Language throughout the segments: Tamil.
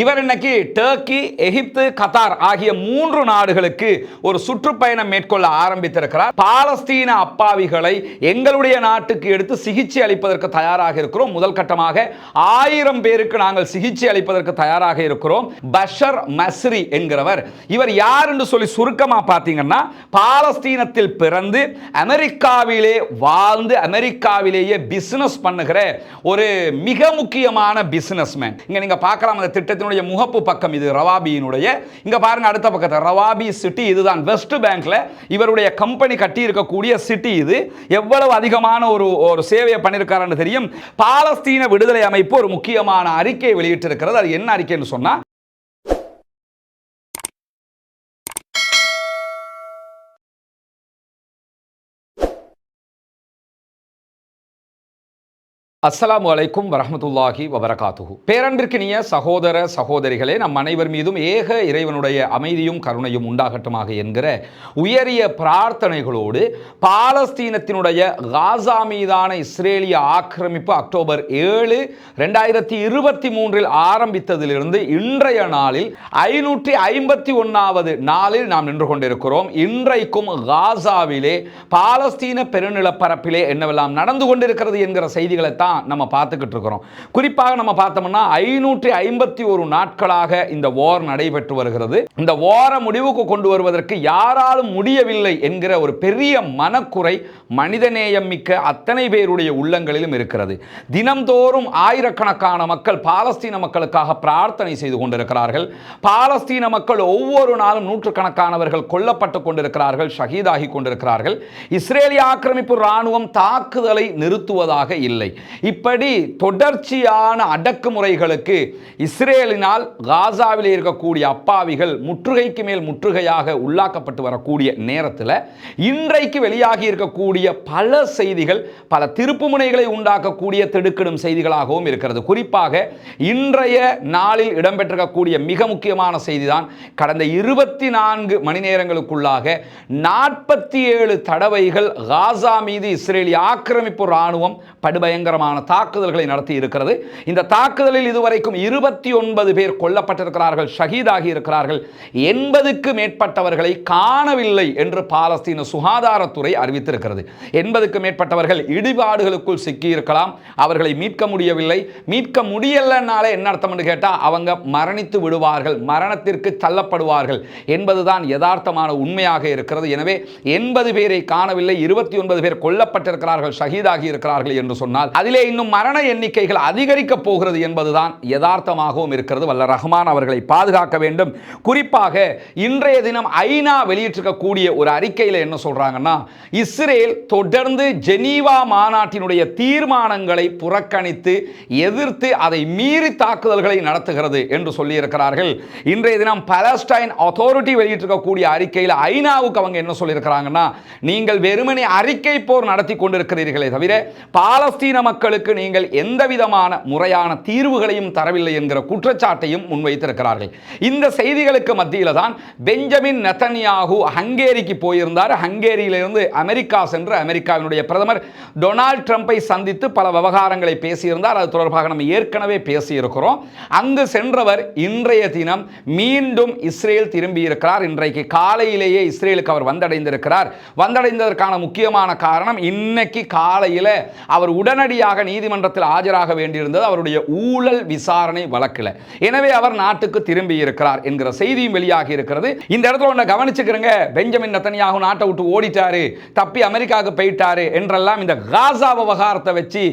இவர் இன்னைக்கு டர்க்கி, எகிப்து, கத்தார் ஆகிய 3 நாடுகளுக்கு ஒரு சுற்றுப்பயணம் மேற்கொள்ள ஆரம்பித்திருக்கிறார். பாலஸ்தீன அப்பாவிகளை எங்களுடைய நாட்டுக்கு எடுத்து சிகிச்சை அளிப்பதற்கு தயாராக இருக்கிறோம். முதல் கட்டமாக 1000 பேருக்கு நாங்கள் சிகிச்சை அளிப்பதற்கு தயாராக இருக்கிறோம். பஷர் மஸ்ரி என்கிறவர், இவர் யார் என்று சொல்லி சுருக்கமா பார்த்தீங்கன்னா, பாலஸ்தீனத்தில் பிறந்து அமெரிக்காவிலே வாழ்ந்து அமெரிக்காவிலேயே பிசினஸ் பண்ணுகிற ஒரு மிக முக்கியமான பிசினஸ்மேன். இங்க நீங்க பார்க்கலாம் அந்த திட்டத்தினுடைய முகப்பு பக்கம், இது ரவாபியினுடைய. இங்க பாருங்க அடுத்த பக்கத்தில் ரவாபி சிட்டி, இதுதான் வெஸ்ட் பேங்க்ல இவருடைய கம்பெனி கட்டி இருக்கக்கூடிய சிட்டி. இது எவ்வளவு அதிகமான ஒரு சேவையை பண்ணியிருக்காருன்னு தெரியும். பாலஸ்தீன விடுதலை அமைப்பு ஒரு முக்கியமான அறிக்கை வெளியிட்டிருக்கிறது. அது என்ன அறிக்கைன்னு சொன்னா, அஸ்ஸலாமு அலைக்கும் வரஹ்மத்துல்லாஹி வபரகாத்துஹு. பேரன்பிற்கினிய சகோதர சகோதரிகளே, நம் அனைவர் மீதும் ஏக இறைவனுடைய அமைதியும் கருணையும் உண்டாகட்டுமாக என்கிற உயரிய பிரார்த்தனைகளோடு, பாலஸ்தீனத்தினுடைய காசா மீதான இஸ்ரேலிய ஆக்கிரமிப்பு அக்டோபர் 7, 2023 ஆரம்பித்ததிலிருந்து இன்றைய நாளில் 551வது நாளில் நாம் நின்று கொண்டிருக்கிறோம். இன்றைக்கும் காசாவிலே பாலஸ்தீன பெருநிலப்பரப்பிலே என்னவெல்லாம் நடந்து கொண்டிருக்கிறது என்கிற செய்திகளை நம்ம பார்த்துக்கிட்டு இருக்கிறோம். குறிப்பாக நம்ம பார்த்தோம்னா 551 நாட்களாக இந்த வார் நடைபெற்று வருகிறது. இந்த வாரை முடிவுக்கு கொண்டு வருவதற்கு யாராலும் முடியவில்லை என்கிற ஒரு பெரிய மனக்குறை மனிதநேயம் மிக்க அத்தனை பேருடைய உள்ளங்களிலும் இருக்கிறது. தினம்தோறும் ஆயிரக்கணக்கான மக்கள் பாலஸ்தீன மக்களுக்காக பிரார்த்தனை செய்து கொண்டிருக்கிறார்கள். பாலஸ்தீன மக்கள் ஒவ்வொரு நாளும் நூற்றுக்கணக்கானவர்கள் கொல்லப்பட்டு கொண்டிருக்கிறார்கள், ஷஹீதாகி கொண்டிருக்கிறார்கள். இஸ்ரேலிய ஆக்கிரமிப்பு இராணுவம் தாக்குதலை நிறுத்துவதாக இல்லை. இப்படி தொடர்ச்சியான அடக்குமுறைகளுக்கு இஸ்ரேலினால் காசாவில் இருக்கக்கூடிய அப்பாவிகள் முற்றுகைக்கு மேல் முற்றுகையாக உள்ளாக்கப்பட்டு வரக்கூடிய நேரத்தில் இன்றைக்கு வெளியாகி இருக்கக்கூடிய பல செய்திகள் பல திருப்புமுனைகளை உண்டாக்கக்கூடிய திடுக்கிடும் செய்திகளாகவும் இருக்கிறது. குறிப்பாக இன்றைய நாளில் இடம்பெற்றிருக்கக்கூடிய மிக முக்கியமான செய்திதான், கடந்த 24 மணி நேரங்களுக்குள்ளாக 47 தடவைகள் காசா மீது இஸ்ரேலிய ஆக்கிரமிப்பு இராணுவம் படுபயங்கரமான தாக்குதல்களை நடத்தி இருக்கிறது. இந்த தாக்குதலில் இதுவரைக்கும் 29 பேர் கொல்லப்பட்டிருக்கிறார்கள், ஷஹீதாகி இருக்கிறார்கள். 80க்கு மேற்பட்டவர்களை காணவில்லை என்று பாலஸ்தீன சுகாதாரத்துறை அறிவித்திருக்கிறது. 80க்கு மேற்பட்டவர்கள் இடிபாடுகளுக்குள் சிக்கியிருக்கலாம், அவர்களை மீட்க முடியவில்லை. மீட்க முடியலனாலே என்ன அர்த்தம் என்று கேட்டால், அவங்க மரணித்து விடுவார்கள், மரணத்திற்கு தள்ளப்படுவார்கள் என்பதுதான் யதார்த்தமான உண்மையாக இருக்கிறது. எனவே 80 பேரை காணவில்லை, 29 பேர் கொல்லப்பட்டிருக்கிறார்கள், ஷஹீதாகி இருக்கிறார்கள் என்று சொன்னால் அதிலே இன்னும் மரண எண்ணிக்கைகள் அதிகரிக்க போகிறது என்பதுதான் யதார்த்தமாகவும் இருக்கிறது. வல்ல ரஹ்மான் அவர்களை பாதுகாக்க வேண்டும். குறிப்பாக இன்றைய தினம் ஐநா வெளியிட்டிருக்கக்கூடிய ஒரு அறிக்கையில் என்ன சொல்றாங்கன்னா, இஸ்ரேல் தொடர்ந்து ஜெனீவா மாநாட்டினுடைய தீர்மானங்களை புறக்கணித்து எதிர்த்து அதை மீறி தாக்குதல்களை நடத்துகிறது என்று சொல்லியிருக்கிறார்கள். இன்றைய தினம் பாலஸ்டைன் அத்தாரிட்டி வெளியிட்டிருக்கக்கூடிய அறிக்கையில் ஐநாவுக்கு அவங்க என்ன சொல்லியிருக்கிறாங்கன்னா, நீங்கள் வெறுமனே அறிக்கை போர் நடத்தி கொண்டிருக்கிறீர்களே தவிர பாலஸ்தீன மக்களுக்கு நீங்கள் எந்த விதமான முறையான தீர்வுகளையும் தரவில்லை என்கிற குற்றச்சாட்டையும் முன்வைத்திருக்கிறார்கள். இந்த செய்திகளுக்கு மத்தியில் தான் பெஞ்சமின் நெதன்யாகு ஹங்கேரிக்கு போயிருந்தார். ஹங்கேரியிலிருந்து அமெரிக்கா சென்று அமெரிக்காவினுடைய பிரதமர் டொனால்ட் ட்ரம்பை சந்தித்து பல விவகாரங்களை பேசியிருந்தார். அது தொடர்பாக நம்ம ஏற்கனவே பேசியிருக்கிறோம். அங்கு சென்றவர் இன்றைய தினம் மீண்டும் இஸ்ரேல் திரும்பி இருக்கிறார். இன்றைக்கு காலையிலேயே இஸ்ரேலுக்கு அவர் வந்தடைந்திருக்கிறார். வந்தடைந்ததற்கான முக்கியமான காரணம், இன்னைக்கு காலையில் அவர் உடனடியாக நீதிமன்றத்தில் ஆஜராக வேண்டியிருந்தது அவருடைய ஊழல் விசாரணை வழக்கில். எனவே அவர் நாட்டுக்கு திரும்பி இருக்கிறார் என்கிற செய்தியும் வெளியாகி இருக்கிறது. இந்த இடத்துல ஒன்றை கவனிச்சுக்கிறங்க, பெஞ்சமின் நெதன்யாகு நாட்டை விட்டு ஓடிட்டாரு, தப்பி அமெரிக்காவுக்கு போயிட்டாரு என்றெல்லாம் இந்த காசா விவகாரத்தை வச்சு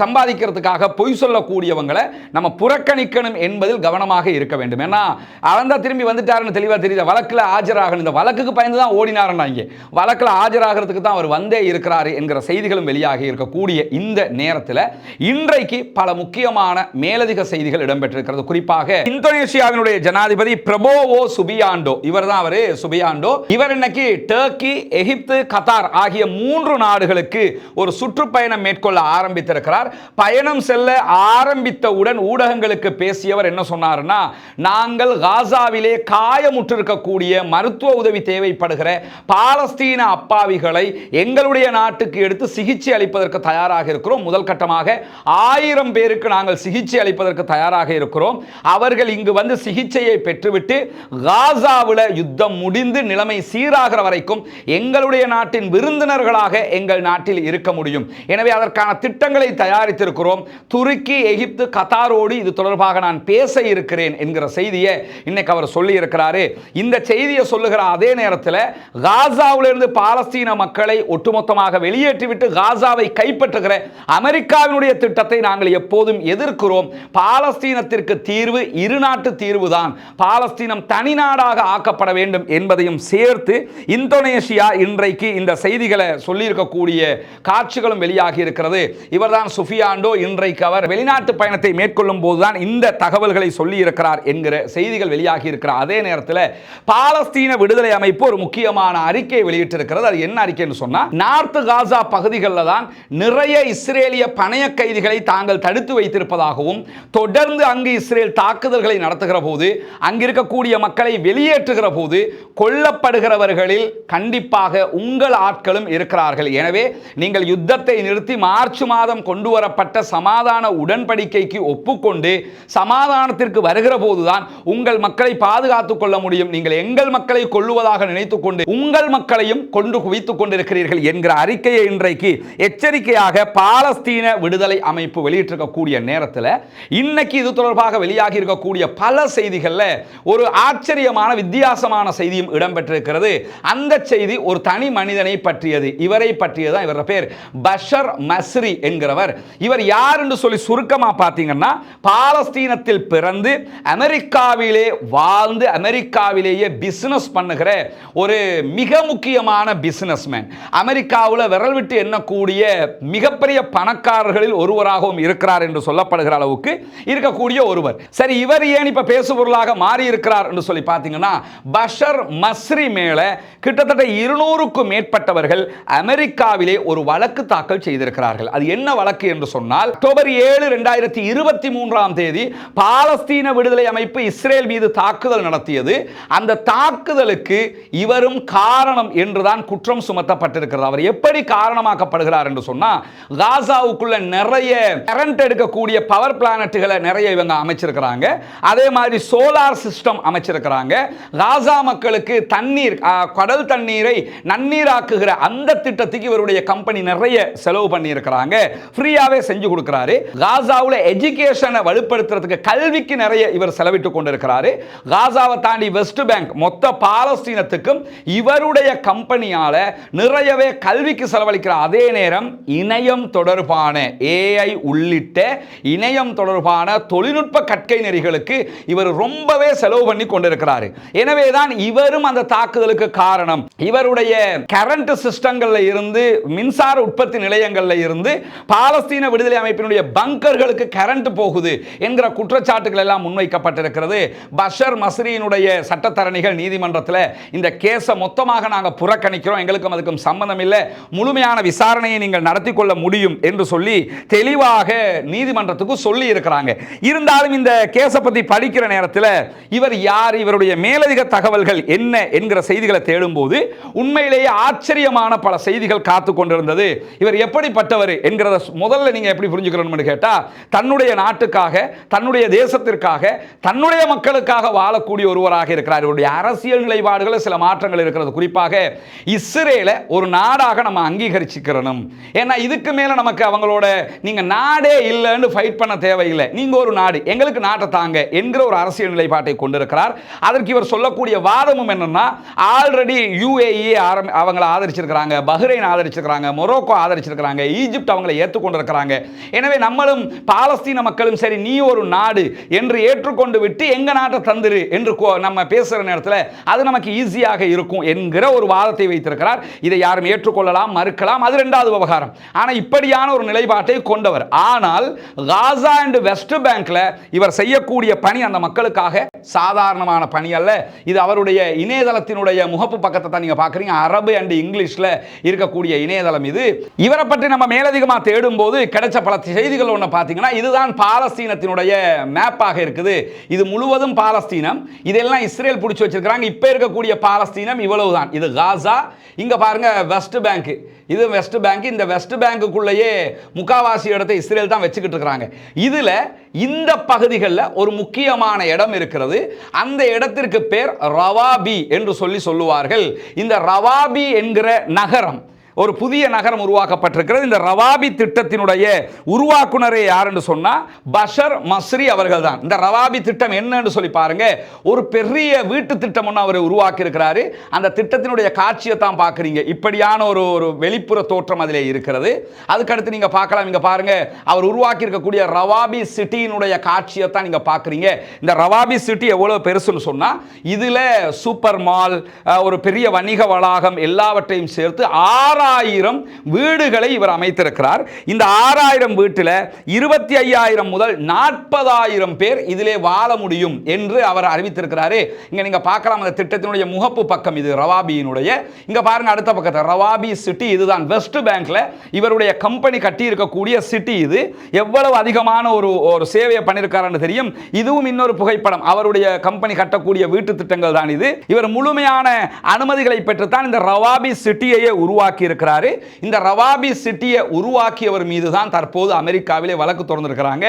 சம்பாதிக்கிறதுக்காக பொய் சொல்லக்கூடியவங்களை நம்ம புறக்கணிக்கணும் என்பதில் கவனமாக இருக்க வேண்டும். ஏன்னா அவன் தான் திரும்பி வந்துட்டாருன்னு தெளிவாக தெரியுது. வழக்கில் ஆஜராகணும், இந்த வழக்குக்கு பயந்து தான் ஓடினாருன்னா இங்கே வழக்கில் ஆஜராகிறதுக்கு தான் அவர் வந்தே இருக்கிறாரு என்கிற செய்திகளும் வெளியாகி இருக்கக்கூடிய இந்த நேரத்தில் இன்றைக்கு பல முக்கியமான மேலதிக செய்திகள் இடம்பெற்றிருக்கிறது. குறிப்பாக இந்தோனேஷியாவினுடைய ஜனாதிபதி பிரபோவோ சுபியாண்டோ, இவர் தான் அவரு சுபியாண்டோ. இவர் இன்னைக்கு டர்க்கி, எகிப்து, கத்தார் ஆகிய 3 நாடுகளுக்கு ஒரு சுற்றுப்பயணம் மேற்கொள்ள ஆரம்பித்திருக்கிறார். பயணம் செல்ல ஆரம்பித்தவுடன் ஊடகங்களுக்கு பேசியவர் என்ன சொன்னார்னா, நாங்கள் காசாவிலே காயமுற்றிருக்கக்கூடிய மருத்துவ உதவி தேவைப்படுகிற பாலஸ்தீன அப்பாவிகளை எங்களுடைய நாட்டுக்கு எடுத்து சிகிச்சை அளிப்பதற்கு தயாராக இருக்கிறோம். முதல் கட்ட கட்டமாக 1000 பேருக்கு நாங்கள் சிகிச்சை அளிப்பதற்கு தயாராக இருக்கிறோம். அவர்கள் இங்கு வந்து சிகிச்சையை பெற்றுவிட்டு காசாவில் யுத்தம் முடிந்து நிலைமை சீராகிற வரைக்கும் எங்களுடைய நாட்டின் விருந்தினர்களாக எங்கள் நாட்டில் இருக்க முடியும். எனவே அதற்கான திட்டங்களை தயாரித்திருக்கிறோம். துருக்கி, எகிப்து, கத்தாரோடு இது தொடர்பாக நான் பேச இருக்கிறேன் என்கிற செய்தியை இன்னைக்கு அவர் சொல்லி இருக்கிறாரு. இந்த செய்தியை சொல்லுகிற அதே நேரத்தில் காசாவிலிருந்து பாலஸ்தீன மக்களை ஒட்டுமொத்தமாக வெளியேற்றிவிட்டு காசாவை கைப்பற்றுகிற அமெரிக்காவினுடைய திட்டத்தை நாங்கள் எப்போதும் எதிர்க்கிறோம். பாலஸ்தீனத்திற்கு தீர்வு இரு நாட்டு தீர்வு தான். பாலஸ்தீனம் தனி நாடாக ஆக்கப்பட வேண்டும் என்பதையும் சேர்த்து இந்தோனேஷியா இன்றைக்கு இந்த செய்திகளை சொல்லியிருக்கக்கூடிய காட்சிகளும் வெளியாகி இருக்கிறது. இவர்தான் சுஃபியாண்டோ. இன்றைக்கு அவர் வெளிநாட்டு பயணத்தை மேற்கொள்ளும் போதுதான் இந்த தகவல்களை சொல்லி இருக்கிறார் என்கிற செய்திகள் வெளியாகி இருக்கிறார். அதே நேரத்தில் பாலஸ்தீன விடுதலை அமைப்பு ஒரு முக்கியமான அறிக்கையை வெளியிட்டிருக்கிறது. அது என்ன அறிக்கைன்னு சொன்னா, நார்த் காசா பகுதிகளில் தான் நிறைய இஸ்ரேலிய பணைய கைதிகளை தாங்கள் தடுத்து வைத்திருப்பதாகவும் தொடர்ந்து அங்கு இஸ்ரேல் தாக்குதல்களை நடத்துகிற போது அங்கிருக்கக்கூடிய மக்களை வெளியேற்றுகிற போது கொல்லப்படுகிறவர்களில் கண்டிப்பாக உங்கள் ஆட்களும் இருக்கிறார்கள். எனவே நீங்கள் யுத்தத்தை நிறுத்தி மார்ச் மாதம் கொண்டு வரப்பட்ட சமாதான உடன்படிக்கைக்கு ஒப்புக்கொண்டு சமாதானத்திற்கு வருகிற போதுதான் உங்கள் மக்களை பாதுகாத்துக் கொள்ள முடியும். நீங்கள் எங்கள் மக்களை கொல்லுவதாக நினைத்துக் கொண்டு உங்கள் மக்களையும் கொண்டு குவித்துக் கொண்டிருக்கிறீர்கள் என்கிற அறிக்கையை இன்றைக்கு எச்சரிக்கையாக பாலஸ்தீன விடுதலை அமைப்பு வெளியிட்டிருக்கக்கூடிய நேரத்தில் இன்னைக்கு இது தொடர்பாக வெளியாகி இருக்கக்கூடிய பல செய்திகளில் ஒரு ஆச்சரியமான வித்தியாசமான செய்தியும் இடம்பெற்றிருக்கிறது. அந்த செய்தி ஒரு தனி மனிதனை பற்றியது. இவரை பற்றியதான். இவர பேர் பஷர் மஸ்ரி என்கிறவர். இவர் யார் என்று சொல்லி சுருக்கமா பார்த்தீங்கன்னா, பாலஸ்தீனத்தில் பிறந்து அமெரிக்காவிலே வாழ்ந்து அமெரிக்காவிலேயே பிசினஸ் பண்ணுகிற ஒரு மிக முக்கியமான பிசினஸ்மேன். அமெரிக்காவில் விரல் விட்டு எண்ணக்கூடிய மிகப்பெரிய பணக்காரர்களில் ஒருவராகவும் இருக்கிறார் என்று சொல்லப்படுகிற அளவுக்கு இருக்கக்கூடிய ஒருவர். சரி, இவர் ஏன் இப்ப பேசுபொருளாக மாறி இருக்கிறார் என்று சொல்லி பார்த்தீங்கன்னா, பஷர் மஸ்ரி மேல கிட்டத்தட்ட 200க்கும் மேற்பட்டவர்கள் அமெரிக்காவிலே ஒரு வழக்கு தாக்கல் செய்திருக்கிறார்கள். அது என்ன வழக்கு என்று சொன்னால், அக்டோபர் 7, 2023 பாலஸ்தீன விடுதலை அமைப்பு இஸ்ரேல் மீது தாக்குதல் நடத்தியது. அந்த தாக்குதலுக்கு இவரும் காரணம் என்றுதான் குற்றம் சுமத்தப்பட்டிருக்கிறது. அவர் எப்படி காரணமாக்கப்படுகிறார் என்று சொன்னா, காசாவுக்குள்ள நிறைய கரண்ட் எடுக்கக்கூடிய பவர் பிளானட்டுகளை நிறைய இவங்க அமைச்சிருக்கிறாங்க. அதே மாதிரி சோலார் சிஸ்டம் அமைச்சிருக்கிறாங்க. காசா மக்களுக்கு தண்ணீர், கடல் தண்ணீரை நன்னீராக்குகிற அந்த திட்டத்துக்கு இவருடைய கம்பெனி நிறைய செலவு பண்ணி இருக்கிறாங்க. ஃப்ரீயாவே செஞ்சு கொடுக்கிறாரு. காசாவுல எஜுகேஷனை வலுப்படுத்துறதுக்கு, கல்விக்கு நிறைய இவர் செலவிட்டுக் கொண்டிருக்கிறாரு. காசாவை தாண்டி வெஸ்ட் பேங்க் மொத்த பாலஸ்தீனத்துக்கும் இவருடைய கம்பெனியால நிறையவே கல்விக்கு செலவழிக்கிற அதே நேரம் இணையம் தொடர்பான AI உள்ளிட்ட இணையம் தொடர்பான தொழில்நுட்ப கற்கை நெறிகளுக்கு இவர் ரொம்பவே செலவு பண்ணி கொண்டிருக்கிறார். எனவேதான் இவரும் அந்த தாக்குதலுக்கு காரணம். இவருடைய கரண்ட் சிஸ்டங்கள்ல இருந்து, மின்சார உற்பத்தி நிலையங்கள்ல இருந்து பாலஸ்தீன விடுதலை அமைப்பினுடைய பங்கர்களுக்கு கரண்ட் போகுது என்கிற குற்றச்சாட்டுகள் எல்லாம் முன்வைக்கப்பட்டிருக்கிறது. பஷர் மஸ்ரியினுடைய சட்டத்தரணிகள் நீதிமன்றத்தில் இந்த கேஸை மொத்தமாக நாங்கள் புறக்கணிக்கிறோம், எங்களுக்கும் அதுக்கும் சம்பந்தம் இல்லை, முழுமையான விசாரணையை நீங்கள் நடத்தி கொள்ள முடியும் என்று சொல்லி தெளிவாக நீதிமன்றத்துக்கு சொல்லி இருக்கிறாங்க. இருந்தாலும் இந்த கேஸை பற்றி படிக்கிற நேரத்தில் இவர் யார், இவருடைய மேலதிக தகவல்கள் என்ன என்கிற செய்திகளை தேடும்போது உண்மையிலேயே ஆச்சரியமான பல செய்திகள் காத்து கொண்டிருந்தது. இவர் எப்படிப்பட்டவர் என்கிறத முதல்ல நீங்க எப்படி புரிஞ்சுக்கணும்னு கேட்டா, தன்னுடைய நாட்டுக்காக, தன்னுடைய தேசத்திற்காக, தன்னுடைய மக்களுக்காக வாழக்கூடிய ஒருவராக இருக்கிறார். இவருடைய அரசியல் நிலைப்பாடுகளில் சில மாற்றங்கள் இருக்கிறது. குறிப்பாக இஸ்ரேலை ஒரு நாடாக நம்ம அங்கீகரிச்சுக்கிறணும். ஏன்னா இதுக்கு மேல நமக்கு அவங்களோட நீங்க நாடே இல்லைன்னு ஃபைட் பண்ண தேவையில்லை, நீங்க ஒரு நாடு, எங்களுக்கு நாட்டை தாங்க என்கிற ஒரு அரசியல் நிலைப்பாட்டை கொண்டிருக்கிறார். அதற்கு இவர் சொல்லக்கூடிய வாதமும் என்னன்னா, ஆல்ரெடி UAE அவங்களை ஆதரிச்சிருக்கிறாங்க, பஹ்ரைன் ஆதரிச்சிருக்கிறாங்க, மொரோக்கோ ஆதரிச்சிருக்கிறாங்க, ஈஜிப்ட் அவங்களை ஏற்றுக்கொண்டிருக்கிறாங்க. எனவே நம்மளும் பாலஸ்தீன மக்களும் சரி நீ ஒரு நாடு என்று ஏற்றுக்கொண்டு விட்டு எங்க நாட்டை தந்துரு என்று நம்ம பேசுற நேரத்தில் அது நமக்கு ஈஸியாக இருக்கும் என்கிற ஒரு வாதத்தை வைத்திருக்கிறார். இதை யாரும் ஏற்றுக்கொள்ளலாம், மறுக்கலாம், அது இரண்டாவது விவகாரம். ஆனால் இப்படியான ஒரு நிலைப்பாட்டை கொண்டவர். ஆனால் காசா அண்ட் வெஸ்ட் பேங்க்ல இவர் செய்யக்கூடிய பணி அந்த மக்களுக்காக சாதாரணமான பணி அல்ல. இது அவருடைய இணையதளத்தினுடைய முகப்பு பக்கத்தை தான் நீங்க பாக்குறீங்க. அரபு அண்ட் இங்கிலீஷ்ல இருக்கக்கூடிய இணையதளம் இது. இவரை பற்றி நம்ம மேலதிகமா தேடும் போது கிடைச்ச பல செய்திகள் ஒன்று பார்த்தீங்கன்னா, இதுதான் பாலஸ்தீனத்தினுடைய மேப்பாக இருக்குது. இது முழுவதும் பாலஸ்தீனம், இதெல்லாம் இஸ்ரேல் பிடிச்சு வச்சிருக்காங்க. இப்ப இருக்கக்கூடிய பாலஸ்தீனம் இவ்வளவுதான். இது காசா. இங்க பாருங்க வெஸ்ட் பேங்க், இது வெஸ்ட் பேங்க். இந்த வெஸ்ட் பேங்குக்குள்ளேயே முக்காவாசி இடத்தை இஸ்ரேல் தான் வச்சுக்கிட்டு இருக்கிறாங்க. இதில் இந்த பகுதிகளில் ஒரு முக்கியமான இடம் இருக்கிறது. அந்த இடத்திற்கு பேர் ரவாபி என்று சொல்லுவார்கள். இந்த ரவாபி என்கிற நகரம் ஒரு புதிய நகரம் உருவாக்கப்பட்டிருக்கிறது. இந்த ரவாபி திட்டத்தினுடைய உருவாக்குனரே யார் என்று சொன்னா பஷர் மஸ்ரி அவர்கள் தான். இந்த ரவாபி திட்டம் என்னன்னு சொல்லி பாருங்க. ஒரு பெரிய வீட்டு திட்டம் ஒன்று அவர் உருவாக்கி இருக்கிறாரு. அந்த திட்டத்தினுடைய காட்சியை தான் பார்க்குறீங்க. இப்படியான ஒரு வெளிப்புற தோற்றம் அதிலே இருக்கிறது. அதுக்கடுத்து நீங்க பார்க்கலாம். இங்க பாருங்க, அவர் உருவாக்கி இருக்கக்கூடிய ரவாபி சிட்டியினுடைய காட்சியை தான் நீங்க பார்க்குறீங்க. இந்த ரவாபி சிட்டி எவ்வளவு பெருசுன்னு சொன்னா இதுல சூப்பர் மால், ஒரு பெரிய வணிக வளாகம் எல்லாவற்றையும் சேர்த்து 6000 வீடுகளை இவர் அமைத்திருக்கிறார். இந்த 6000 வீட்டில் 25,000 முதல் 40,000 பேர் இதிலே வாழ முடியும் என்று அவர் அறிவித்திருக்கிறாரு. இங்க நீங்க பார்க்கலாம் அந்த திட்டத்தினுடைய முகப்பு பக்கம் இது ரவாபியினுடைய. இங்க பாருங்க அடுத்த பக்கத்தில் ரவாபி சிட்டி. இதுதான் வெஸ்ட் பேங்க்ல இவருடைய கம்பெனி கட்டி இருக்கக்கூடிய சிட்டி. இது எவ்வளவு அதிகமான ஒரு சேவையை பண்ணியிருக்காருன்னு தெரியும். இதுவும் இன்னொரு புகைப்படம். அவருடைய கம்பெனி கட்டக்கூடிய வீட்டு திட்டங்கள் தான் இது. இவர் முழுமையான அனுமதிகளை பெற்றுத்தான் இந்த ரவாபி சிட்டியையே உருவாக்கி இருக்கிறாரு. இந்த ரவாபி சிட்டியை உருவாக்கியவர் மீது தான் தற்போது அமெரிக்காவிலே வழக்கு தொடர்ந்திருக்கிறாங்க.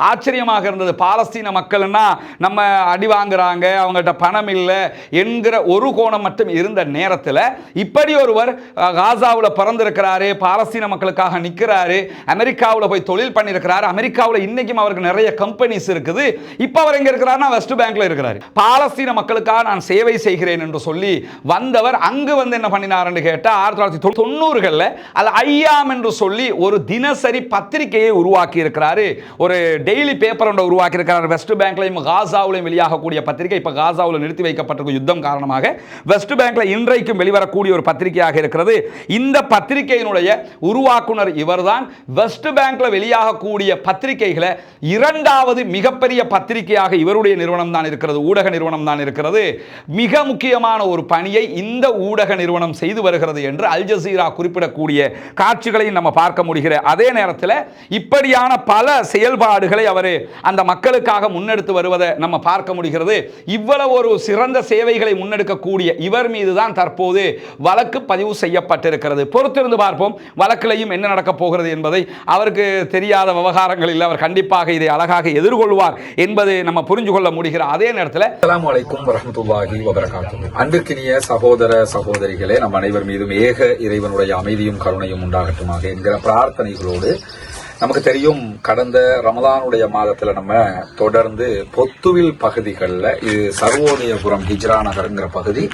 ஆச்சரியமாக இருந்தது. பாலஸ்தீன மக்கள்னா நம்ம அடி வாங்குறாங்க, அவங்கள்ட்ட பணம் இல்லை என்கிற ஒரு கோணம் மட்டும் இருந்த நேரத்தில் இப்படி ஒருவர் காசாவில் பிறந்திருக்கிறாரு, பாலஸ்தீன மக்களுக்காக நிற்கிறாரு, அமெரிக்காவில் போய் தொழில் பண்ணியிருக்கிறாரு. அமெரிக்காவில் இன்னைக்கும் அவருக்கு நிறைய கம்பெனிஸ் இருக்குது. இப்போ அவர் எங்க இருக்கிறாருன்னா வெஸ்ட் பேங்க்ல இருக்கிறார். பாலஸ்தீன மக்களுக்காக நான் சேவை செய்கிறேன் என்று சொல்லி வந்தவர் அங்கு வந்து என்ன பண்ணினார்னு கேட்டா 1990களில் அது ஐயாம் என்று சொல்லி ஒரு தினசரி பத்திரிகையை உருவாக்கி இருக்கிறாரு. ஒரு டெய்லி பேப்பர் ஒன்றை உருவாக்கி இருக்கிறார். வெஸ்ட் பேங்க்லையும் காசாவிலையும் வெளியாகக்கூடிய பத்திரிகை இப்ப காசாவில் நிறுத்தி வைக்கப்பட்டிருக்கும் யுத்தம் காரணமாக வெஸ்ட் பேங்க்ல இன்றைக்கும் வெளிவரக்கூடிய ஒரு பத்திரிகையாக இருக்கிறது. இந்த பத்திரிகையினுடைய உருவாக்குனர் இவர்தான். வெஸ்ட் பேங்க்ல வெளியாகக்கூடிய பத்திரிகைகளை இரண்டாவது மிகப்பெரிய பத்திரிகையாக இவருடைய நிறுவனம் தான் இருக்கிறது, ஊடக நிறுவனம் தான் இருக்கிறது. மிக முக்கியமான ஒரு பணியை இந்த ஊடக நிறுவனம் செய்து வருகிறது என்று அல் ஜசீரா குறிப்பிடக்கூடிய காட்சிகளை நம்ம பார்க்க முடிகிற அதே நேரத்தில் இப்படியான பல செயல்பாடுகளை அவர் அந்த மக்களுக்காக முன்னெடுத்து வருவதை நம்ம பார்க்க முடிகிறது. இவ்வளவு ஒரு சிறந்த சேவைகளை முன்னெடுக்கக்கூடிய இவர் மீது தான் தற்போது வழக்கு பதிவு செய்யப்பட்டிருக்கிறது. பொறுத்திருந்து பார்ப்போம் வழக்கிலையும் என்ன நடக்க போகிறது என்பதை. அவருக்கு தெரியாத விவகாரங்கள் இல்லை. அவர் கண்டிப்பாக இதை அழகாக எதிர்கொள்வார் என்பது நம்ம புரிஞ்சு கொள்ள முடிகிற அதே நேரத்தில் அஸ்ஸலாமு அலைக்கும் வரஹ்மத்துல்லாஹி வபரகாத்துஹு. அன்பிற்கினிய சகோதர சகோதரிகளே, நம் அனைவர் மீதும் ஏக இறைவனுடைய அமைதியும் கருணையும் உண்டாகட்டுமாக என்கிற பிரார்த்தனைகளோடு, நமக்கு தெரியும் கடந்த ரமலானுடைய மாதத்துல நம்ம தொடர்ந்து பொத்துவில் பகுதிகளில், இது சர்வோதயபுரம் ஹிஜ்ரா நகர்ங்கிற பகுதி,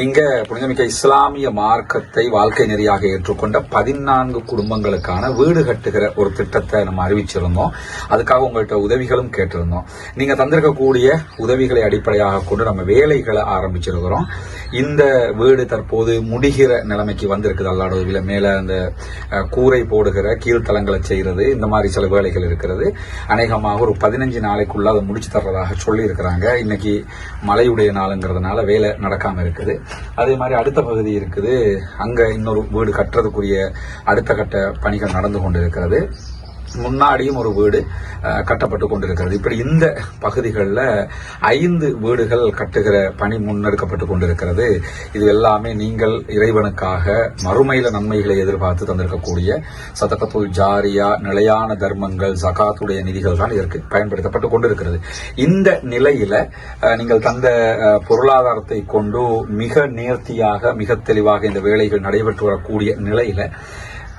இங்க புனிதமிக்க இஸ்லாமிய மார்க்கத்தை வாழ்க்கை நெறியாக ஏற்றுக்கொண்ட 14 குடும்பங்களுக்கான வீடு கட்டுகிற ஒரு திட்டத்தை நம்ம அறிவிச்சிருந்தோம். அதுக்காக உங்கள்கிட்ட உதவிகளும் கேட்டிருந்தோம். நீங்க தந்திருக்கக்கூடிய உதவிகளை அடிப்படையாக கொண்டு நம்ம வேலைகளை ஆரம்பிச்சிருக்கிறோம். இந்த வீடு தற்போது முடிகிற நிலைமைக்கு வந்திருக்குது. அல்லாஹ் உதவியில மேல அந்த கூரை போடுகிற கீழ்த்தளங்களை செய்யறது, இந்த மாதிரி சில வேலைகள் இருக்கிறது. அநேகமாக ஒரு 15 நாளைக்குள்ள அதை முடிச்சு தர்றதாக சொல்லி இருக்கிறாங்க. இன்னைக்கு மழையுடைய நாளுங்கிறதுனால வேலை நடக்காம இருக்குது. அதே மாதிரி அடுத்த பகுதி இருக்குது, அங்க இன்னொரு வீடு கட்டுறதுக்குரிய அடுத்த கட்ட பணிகள் நடந்து கொண்டிருக்கிறது. முன்னாடியும் ஒரு வீடு கட்டப்பட்டு கொண்டிருக்கிறது. இப்படி இந்த பகுதிகளில் 5 வீடுகள் கட்டுகிற பணி முன்னெடுக்கப்பட்டு கொண்டிருக்கிறது. இது எல்லாமே நீங்கள் இறைவனுக்காக மறுமையில நன்மைகளை எதிர்பார்த்து தந்திருக்கக்கூடிய சதகத்துல் ஜாரியா, நிலையான தர்மங்கள், ஜகாத்துடைய நிதிகள் தான் இதற்கு பயன்படுத்தப்பட்டு கொண்டிருக்கிறது. இந்த நிலையில நீங்கள் தந்த பொருளாதாரத்தை கொண்டு மிக நேர்த்தியாக மிக தெளிவாக இந்த வேலைகள் நடைபெற்று வரக்கூடிய நிலையில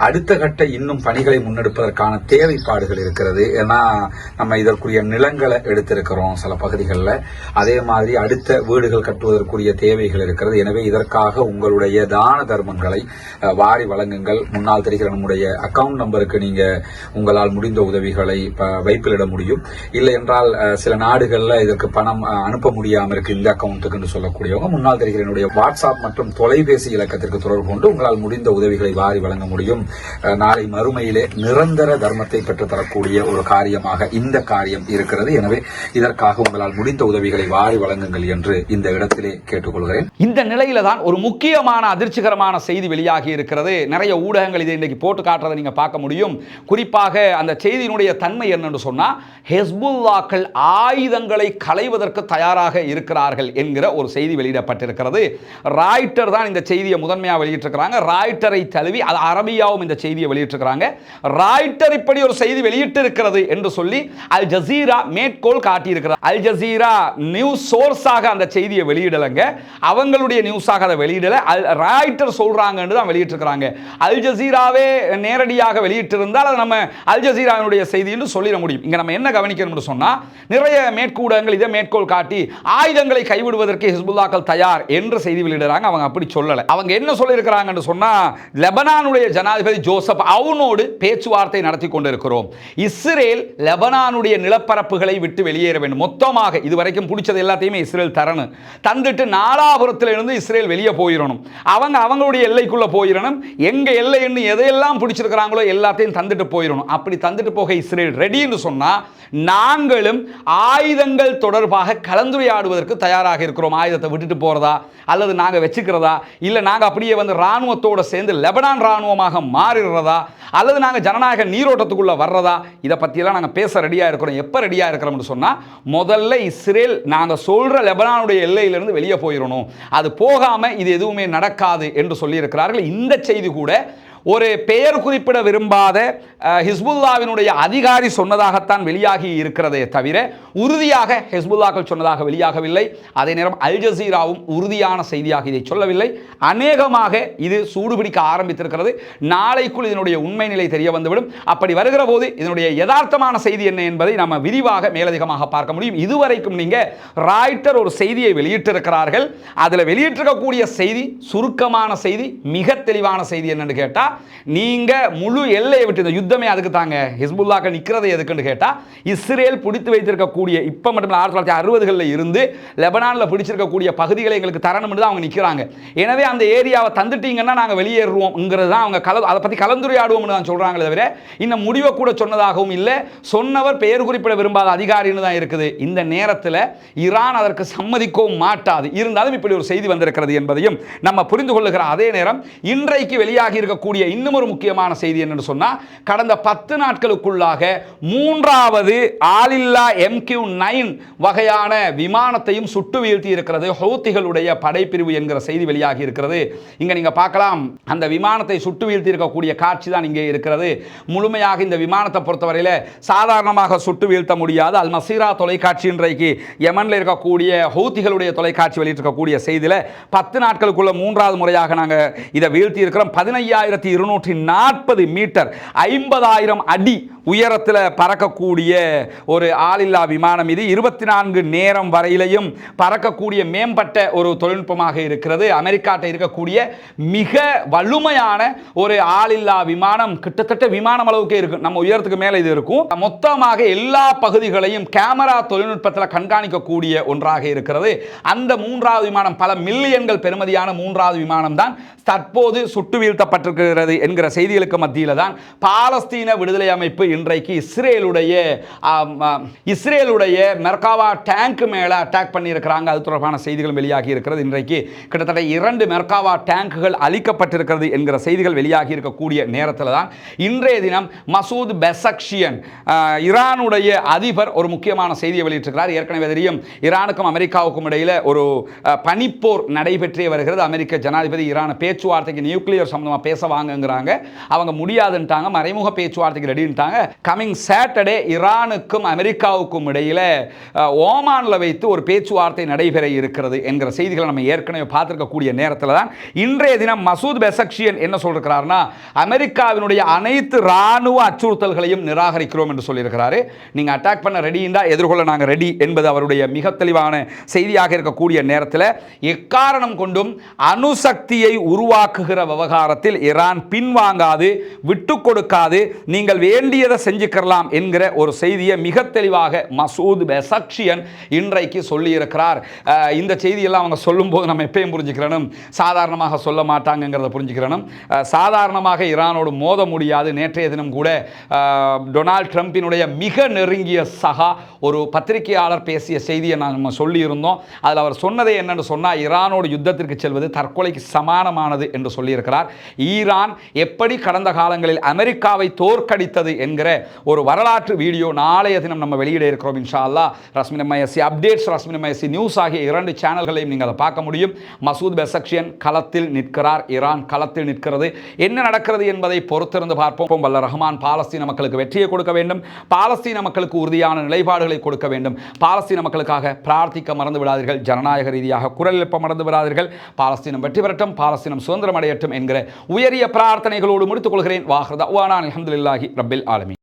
அடுத்த கட்ட இன்னும் பணிகளை முன்னெடுப்பதற்கான தேவைப்பாடுகள் இருக்கிறது. ஏன்னா நம்ம இதற்குரிய நிலங்களை எடுத்திருக்கிறோம் சில பகுதிகளில். அதே மாதிரி அடுத்த வீடுகள் கட்டுவதற்குரிய தேவைகள் இருக்கிறது. எனவே இதற்காக உங்களுடைய தான தர்மங்களை வாரி வழங்குங்கள். முன்னால் தெரிகிற நம்முடைய அக்கவுண்ட் நம்பருக்கு நீங்க உங்களால் முடிந்த உதவிகளை வைப்பிலிட முடியும். இல்லை என்றால் சில நாடுகளில் இதற்கு பணம் அனுப்ப முடியாமல் இருக்கு இந்த அக்கவுண்ட்டுக்கு என்று சொல்லக்கூடியவங்க முன்னால் தெரிகிற என்னுடைய வாட்ஸ்அப் மற்றும் தொலைபேசி இலக்கத்திற்கு தொடர்பு கொண்டு உங்களால் முடிந்த உதவிகளை வாரி வழங்க முடியும். நாளை மறுமையிலே நிரந்தர தர்மத்தை பெற்று தரக்கூடிய ஒரு காரியமாக இந்த காரியம் இருக்கிறது. எனவே இதற்காக உங்களால் முடிந்த உதவிகளை வாரி வழங்குங்கள் என்று இந்த இடத்திலே கேட்டுக்கொள்கிறேன். இந்த நிலையில தான் ஒரு முக்கியமான அதிர்ச்சிகரமான செய்தி வெளியாகி இருக்கிறது. நிறைய ஊடகங்கள் இதை இன்னைக்கு போட்டு காட்டுறதை நீங்க பார்க்க முடியும். குறிப்பாக அந்த செய்தியினுடைய தன்மை என்னன்னு சொன்னா, ஹெஸ்புல்லாக்கள் ஆயுதங்களை களைவதற்கு தயாராக இருக்கிறார்கள் என்கிற ஒரு செய்தி வெளியிடப்பட்டிருக்கிறது. ராய்ட்டர் தான் இந்த செய்தியை முதன்மையாக வெளியிட்டிருக்கிறாங்க. ராய்ட்டரை தழுவி அது அரபியா ஜசீராவும் இந்த செய்தியை வெளியிட்டிருக்கிறாங்க. ராய்ட்டர் இப்படி ஒரு செய்தி வெளியிட்டு இருக்கிறது என்று சொல்லி அல் ஜசீரா மேற்கோள் காட்டியிருக்கிறார். அல் ஜசீரா நியூஸ் சோர்ஸாக அந்த செய்தியை வெளியிடலங்க, அவங்களுடைய நியூஸாக அதை வெளியிடல, ராய்ட்டர் சொல்றாங்கன்னு தான் வெளியிட்டிருக்கிறாங்க. அல் ஜசீராவே நேரடியாக வெளியிட்டிருந்தால் அதை நம்ம அல் ஜசீராவினுடைய செய்தி என்று சொல்லிட முடியும். இங்க நம்ம என்ன கவனிக்கணும்னு சொன்னா, நிறைய மேற்கூடங்கள் இதை மேற்கோள் காட்டி ஆயுதங்களை கைவிடுவதற்கு ஹிஸ்புல்லாக்கள் தயார் என்று செய்தி வெளியிடுறாங்க. அவங்க அப்படி சொல்லல. அவங்க என்ன சொல்லியிருக்கிறாங்கன்னு சொன்னா, லெபனானுடைய ஜனாதிபதி ஜோசப் அவுனோடு பேச்சுவார்த்தை நடத்தி கொண்டிருக்கிறோம். இஸ்ரேல் லெபனானுடைய நிலப்பரப்புகளை விட்டு வெளியேற வேண்டும். மொத்தமாக இதுவரைக்கும் பிடிச்சது எல்லாத்தையுமே இஸ்ரேல் தரணும், தந்துட்டு நாலாபுரத்திலிருந்து இஸ்ரேல் வெளியே போயிடணும், அவங்களுடைய எல்லைக்குள்ள போயிடணும், எங்க எல்லைன்னு எதையெல்லாம் பிடிச்சிருக்கிறாங்களோ எல்லாத்தையும் தந்துட்டு போயிடணும். அப்படி தந்துட்டு போக இஸ்ரேல் ரெடின்னு சொன்னா, நாங்களும் ஆயுதங்கள் தொடர்பாக கலந்துரையாடுவதற்கு தயாராக இருக்கிறோம். ஆயுதத்தை விட்டுட்டு போறதா, அல்லது நாங்க வச்சுக்கிறதா, இல்ல நாங்க அப்படியே வந்து ராணுவத்தோட சேர்ந்து லெபனான் ராணுவமாக மாறிடுறதா, அல்லது நாங்க ஜனநாயக நீரோட்டத்துக்குள்ள வர்றதா, இதை பற்றியெல்லாம் நாங்கள் பேச ரெடியாக இருக்கிறோம். எப்போ ரெடியாக இருக்கிறோம்னு சொன்னால், முதல்ல இஸ்ரேல் நாங்கள் சொல்கிற லெபனானுடைய எல்லையிலிருந்து வெளியே போயிடணும், அது போகாமல் இது எதுவுமே நடக்காது என்று சொல்லியிருக்கிறார்கள். இந்த செய்தி கூட ஒரு பெயர் குறிப்பிட விரும்பாத ஹிஸ்புல்லாவினுடைய அதிகாரி சொன்னதாகத்தான் வெளியாகி இருக்கிறதே தவிர உறுதியாக ஹிஸ்புல்லாக்கள் சொன்னதாக வெளியாகவில்லை. அதே நேரம் அல் ஜசீராவும் உறுதியான செய்தியாக இதை சொல்லவில்லை. அநேகமாக இது சூடுபிடிக்க ஆரம்பித்திருக்கிறது. நாளைக்குள் இதனுடைய உண்மை நிலை தெரிய வந்துவிடும். அப்படி வருகிற போது இதனுடைய யதார்த்தமான செய்தி என்ன என்பதை நம்ம விரிவாக மேலதிகமாக பார்க்க முடியும். இதுவரைக்கும் நீங்க ராய்ட்டர் ஒரு செய்தியை வெளியிட்டிருக்கிறார்கள். அதில் வெளியிட்டிருக்கக்கூடிய செய்தி சுருக்கமான செய்தி, மிக தெளிவான செய்தி என்னன்னு கேட்டா, நீங்க முழு எல்லையை விட்டு, இந்த யுத்தமே அதுக்கு தாங்க, ஹிஸ்புல்லாக்கள் நிற்கிறது எதுக்குன்னு கேட்டா, இஸ்ரேல் பிடித்து வைத்திருக்கக்கூடிய இப்ப மட்டும் 1960களில் இருந்து லெபனான்ல பிடிச்சிருக்கக்கூடிய பகுதிகளை எங்களுக்கு தரணும்னு தான் அவங்க நிற்கிறாங்க. எனவே அந்த ஏரியாவை தந்துட்டீங்கன்னா நாங்கள் வெளியேறுவோம்ங்கிறது தான் அவங்க அதை பற்றி கலந்துரையாடுவோம்னு தான் சொல்றாங்களே தவிர இன்னும் முடிவை கூட சொன்னதாகவும் இல்லை. சொன்னவர் பெயர் குறிப்பிட விரும்பாத அதிகாரின்னு தான் இருக்குது. இந்த நேரத்தில் ஈரான் அதற்கு சம்மதிக்கவும் மாட்டாது. இருந்தாலும் இப்படி ஒரு செய்தி வந்திருக்கிறது என்பதையும் நம்ம புரிந்து கொள்ளுகிற அதே நேரம், இன்றைக்கு வெளியாகி இருக்கக்கூடிய இன்னும் ஒரு முக்கியமான செய்தி என்னன்னு சொன்னா, கடந்த 10 நாட்களுக்குள்ளாக 3வது ஆளில்லா MQ-9 வகையான விமானத்தையும் சுட்டு வீழ்த்தி இருக்கிறது ஹவுத்திகளுடைய படைப்பிரிவு என்கிற செய்தி வெளியாகி இருக்கிறது. இங்க நீங்க பார்க்கலாம், அந்த விமானத்தை சுட்டு வீழ்த்தி இருக்கக்கூடிய காட்சி தான் இங்கே இருக்கிறது. முழுமையாக இந்த விமானத்தை பொறுத்தவரையில சாதாரணமாக சுட்டு வீழ்த்த முடியாது. அல் மசீரா தொலைக்காட்சி இன்றைக்கு யமன்ல இருக்கக்கூடிய ஹவுத்திகளுடைய தொலைக்காட்சி வெளியிட்டிருக்கக்கூடிய செய்தியில 10 நாட்களுக்குள்ள 3வது முறையாக நாங்க இதை வீழ்த்தி இருக்கிறோம். 15,240 மீட்டர், 50,000 அடி உயரத்தில் பறக்கக்கூடிய ஒரு ஆளில்லா விமானம் இது. 24 நேரம் வரையிலையும் பறக்கக்கூடிய மேம்பட்ட ஒரு தொழில்நுட்பமாக இருக்கிறது. அமெரிக்காட்ட இருக்கக்கூடிய மிக வலுமையான ஒரு ஆளில்லா விமானம், கிட்டத்தட்ட விமானம் அளவுக்கு இருக்கும், நம்ம உயரத்துக்கு மேலே இது இருக்கும். மொத்தமாக எல்லா பகுதிகளையும் கேமரா தொழில்நுட்பத்தில் கண்காணிக்கக்கூடிய ஒன்றாக இருக்கிறது. அந்த 3வது விமானம் பல மில்லியன்கள் பெறுமதியான 3வது விமானம் தான் தற்போது சுட்டு வீழ்த்தப்பட்டிருக்கிறது என்கிற செய்திகளுக்கு மத்தியில் தான் பாலஸ்தீன விடுதலை அமைப்பு இன்றைக்கு இஸ்ரேலுடைய மெர்காவா டேங்க் மேல அட்டாக் பண்ணி இருக்கிறாங்க. அது தொடர்பான செய்திகள் வெளியாகி இருக்கிறது. இன்றைக்கு கிட்டத்தட்ட 2 மெர்காவா டேங்குகள் அளிக்கப்பட்டிருக்கிறது என்கிற செய்திகள் வெளியாகி இருக்கக்கூடிய நேரத்தில் தான் இன்றைய தினம் மசூத் பெசக்ஷியன், ஈரானுடைய அதிபர், ஒரு முக்கியமான செய்தியை வெளியிட்டிருக்கிறார். ஏற்கனவே தெரியும், ஈரானுக்கும் அமெரிக்காவுக்கும் இடையில ஒரு பனிப்போர் நடைபெற்றே வருகிறது. அமெரிக்க ஜனாதிபதி ஈரான் பேச்சுவார்த்தைக்கு நியூக்ளியர் சம்பந்தமா பேச வாங்குங்கிறாங்க. அவங்க முடியாதுன்ட்டாங்க, மறைமுக பேச்சுவார்த்தைக்கு ரெடின்ட்டாங்க. கமிங் சாட்டர்டே ஈரானுக்கும் அமெரிக்காவுக்கும் இடையில ஓமான்ல வைத்து ஒரு பேச்சுவார்த்தை நடைபெற இருக்கிறது என்கிற செய்திகளை நம்ம ஏற்கனவே பார்த்திருக்கக்கூடிய நேரத்தில் தான் இன்றைய தினம் மசூத் பெசக்ஷியன் என்ன சொல்றாருன்னா, அமெரிக்காவினுடைய அனைத்து ராணுவ அச்சுறுத்தல்களையும் நிராகரிக்கிறோம் என்று சொல்லியிருக்கிறாரு. நீங்க அட்டாக் பண்ண ரெடிண்டா எதிர்கொள்ள நாங்கள் ரெடி என்பது அவருடைய மிக தெளிவான செய்தியாக இருக்கக்கூடிய நேரத்தில், எக்காரணம் கொண்டும் அணுசக்தியை உருவாக்குகிற விவகாரத்தில் ஈரான் பின்வாங்காது, விட்டு கொடுக்காது, நீங்கள் வேண்டியதை செஞ்சுக்கலாம் என்கிற ஒரு செய்தியை மிக தெளிவாக மசூத் பெசக்ஷியன் இன்றைக்கு சொல்லியிருக்கிறார். இந்த செய்தியெல்லாம் அவங்க சொல்லும்போது நம்ம எப்பயும் புரிஞ்சுக்கிறணும், சாதாரணமாக சொல்ல மாட்டாங்கிறத புரிஞ்சுக்கிறணும். சாதாரணமாக ஈரானோடு மோத முடியாது. நேற்றைய தினம் கூட டொனால்ட் ட்ரம்பினுடைய மிக நெருங்கிய சகா ஒரு பத்திரிகையாளர் பேசிய செய்தியை நம்ம சொல்லியிருந்தோம். அதில் அவர் சொன்னதை என்னன்னு சொன்னால், ஈரானோடு யுத்தத்திற்கு செல்வது தற்கொலைக்கு சமானமானது என்று சொல்லியிருக்கிறார். ஈரான் எப்படி கடந்த காலங்களில் அமெரிக்காவை தோற்கடித்தது என்கிற என்கிற ஒரு வரலாற்று வீடியோ நாளைய தினம் நம்ம வெளியிட இருக்கிறோம் இன்ஷா அல்லாஹ். Rasmin MISC updates, Rasmin MISC news ஆகிய 2 சேனல்களையும் நீங்கள் அதை பார்க்க முடியும். மசூத் பெசக்ஷியன் களத்தில் நிற்கிறார், ஈரான் களத்தில் நிற்கிறது. என்ன நடக்கிறது என்பதை பொறுத்திருந்து பார்ப்போம். வல்ல ரஹ்மான் பாலஸ்தீன மக்களுக்கு வெற்றியை கொடுக்க வேண்டும், பாலஸ்தீன மக்களுக்கு உறுதியான நிலைப்பாடுகளை கொடுக்க வேண்டும். பாலஸ்தீன மக்களுக்காக பிரார்த்திக்க மறந்து விடாதீர்கள், ஜனநாயக ரீதியாக குரல் எழுப்ப மறந்து விடாதீர்கள். பாலஸ்தீனம் வெற்றி பெறட்டும், பாலஸ்தீனம் சுதந்திரம் அடையட்டும் என்கிற உயரிய பிரார்த்தனைகளோடு முடித்துக் கொள்கிறேன். வாஹ்ரு தஅவானா அல்ஹம்துலில்லாஹி ரப்பில் ஆலமீன்.